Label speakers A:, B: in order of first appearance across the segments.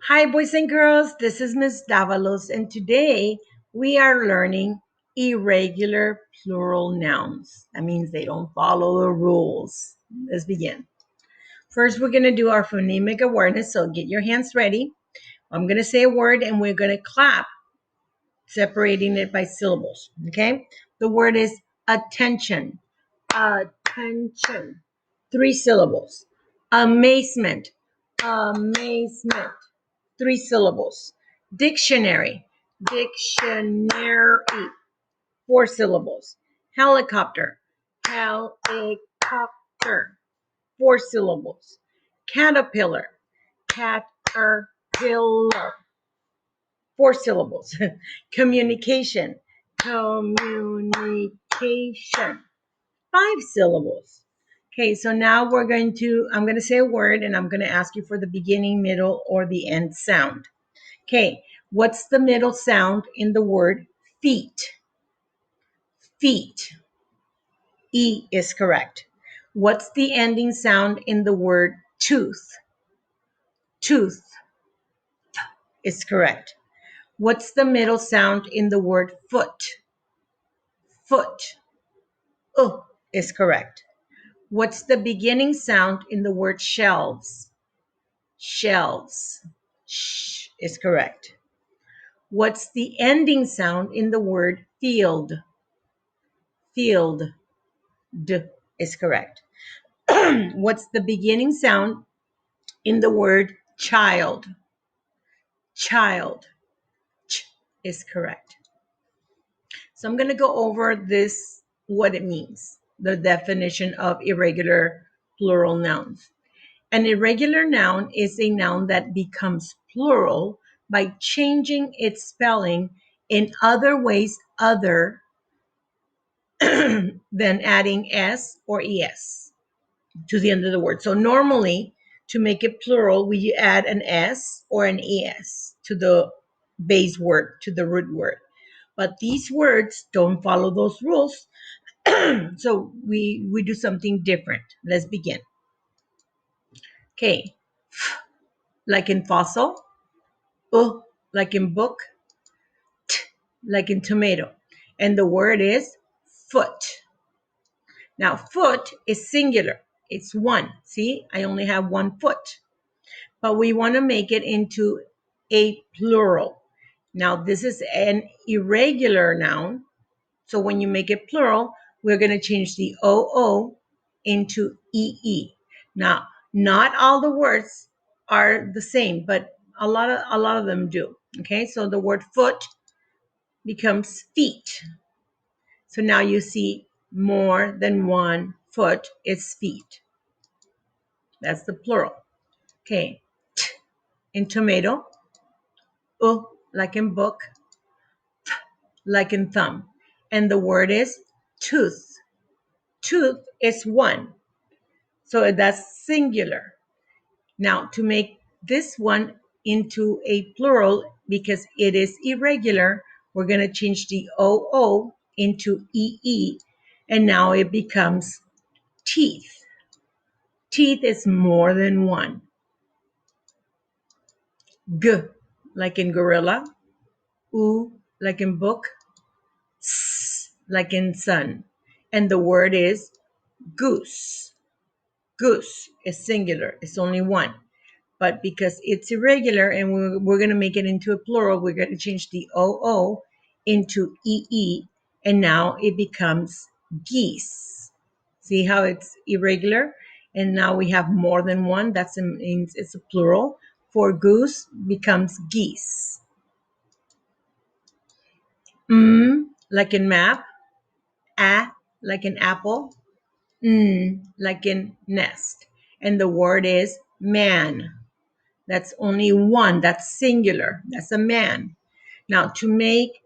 A: Hi, boys and girls. This is Miss Davalos, and today we are learning irregular plural nouns. That means they don't follow the rules. Let's begin. First, we're going to do our phonemic awareness, so get your hands ready. I'm going to say a word, and we're going to clap, separating it by syllables. Okay? The word is attention. Attention. 3 syllables. Amazement. Amazement. 3 syllables. Dictionary. Dictionary. 4 syllables. Helicopter. Helicopter. 4 syllables. Caterpillar. Caterpillar. 4 syllables. Communication. Communication. 5 syllables. Okay, so now I'm going to say a word and I'm going to ask you for the beginning, middle, or the end sound. Okay, what's the middle sound in the word feet? Feet. E is correct. What's the ending sound in the word tooth? Tooth is correct. What's the middle sound in the word foot? Foot. Is correct. What's the beginning sound in the word shelves? Shelves. Sh is correct. What's the ending sound in the word field? Field. D is correct. What's the beginning sound in the word child? Child. Ch is correct. So I'm going to go over this, what it means, the definition of irregular plural nouns. An irregular noun is a noun that becomes plural by changing its spelling in other ways other than adding s or es to the end of the word. So normally, to make it plural, we add an s or an es to the base word, to the root word. But these words don't follow those rules. So we do something different. Let's begin. Okay. Like in fossil. Like in book. T, like in tomato. And the word is foot. Now, foot is singular. It's one. See, I only have 1 foot. But we want to make it into a plural. Now, this is an irregular noun. So when you make it plural, we're going to change the OO into EE. Now, not all the words are the same, but a lot of them do. Okay, so the word foot becomes feet. So now you see more than 1 foot is feet. That's the plural. Okay, T in tomato, like in book, like in thumb. And the word is tooth. Tooth is 1. So that's singular. Now, to make this one into a plural, because it is irregular, we're going to change the OO into EE, and now it becomes teeth. Teeth is more than 1. G, like in gorilla. U, like in book. S, like in sun. And the word is goose. Goose is singular. It's only 1. But because it's irregular and we're going to make it into a plural, we're going to change the OO into EE, and now it becomes geese. See how it's irregular? And now we have more than 1. That means it's a plural. For goose becomes geese. Like in map. A, like in apple. Like in nest. And the word is man. That's only 1. That's singular. That's a man. Now, to make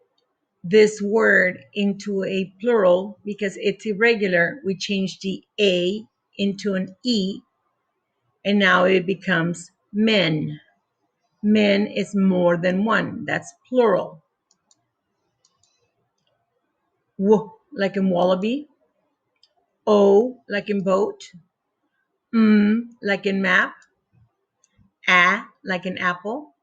A: this word into a plural, because it's irregular, we change the A into an E, and now it becomes men. Men is more than 1. That's plural. W, like in wallaby. O, like in boat. Like in map. A, like in apple.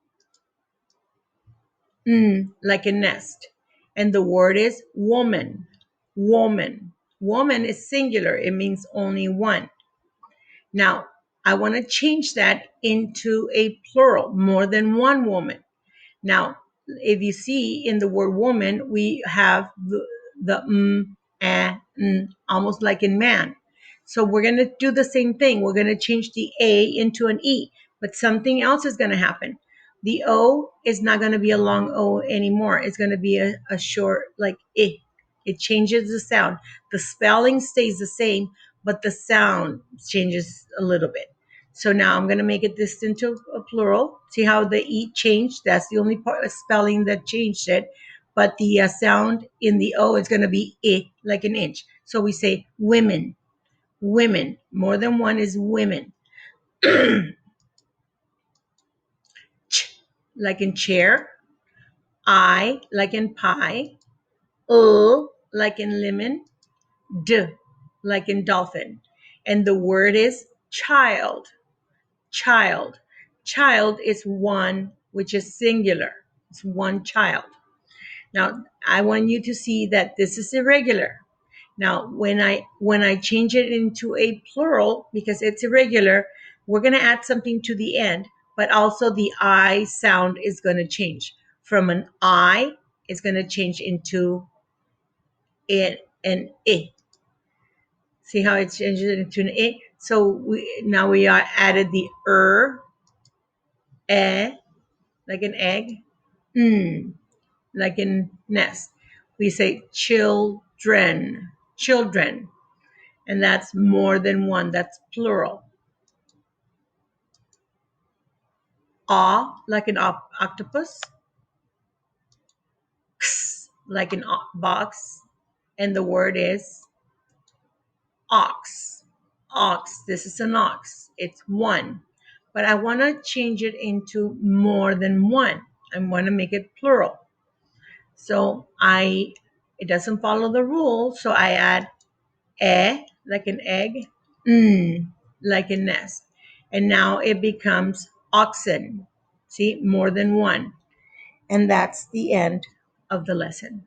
A: like a nest. And the word is woman. Woman. Woman is singular. It means only one. Now, I want to change that into a plural, more than one woman. Now, if you see in the word woman, we have the almost like in man. So we're going to do the same thing. We're going to change the A into an E, but something else is going to happen. The O is not going to be a long O anymore. It's going to be a short, like I. It changes the sound. The spelling stays the same, but the sound changes a little bit. So now I'm going to make it this into a plural. See how the E changed? That's the only part of spelling that changed it. But the sound in the O is going to be I, like an inch. So we say women, women. More than one is women. Ch, like in chair. I, like in pie. Like in lemon. D, like in dolphin. And the word is child. Child. Child is one, which is singular. It's one child. Now, I want you to see that this is irregular. Now, when I change it into a plural, because it's irregular, we're going to add something to the end, but also the I sound is going to change. From an I, it's going to change into an I. See how it changes it into an I? So now we are added the like an egg, like in nest. We say children, children, and that's more than one. That's plural. Like an octopus. X, like an box, and the word is ox. Ox. This is an ox. It's one, but I want to change it into more than one. I want to make it plural. So it doesn't follow the rule. So I add like an egg, like a nest. And now it becomes oxen. See, more than one. And that's the end of the lesson.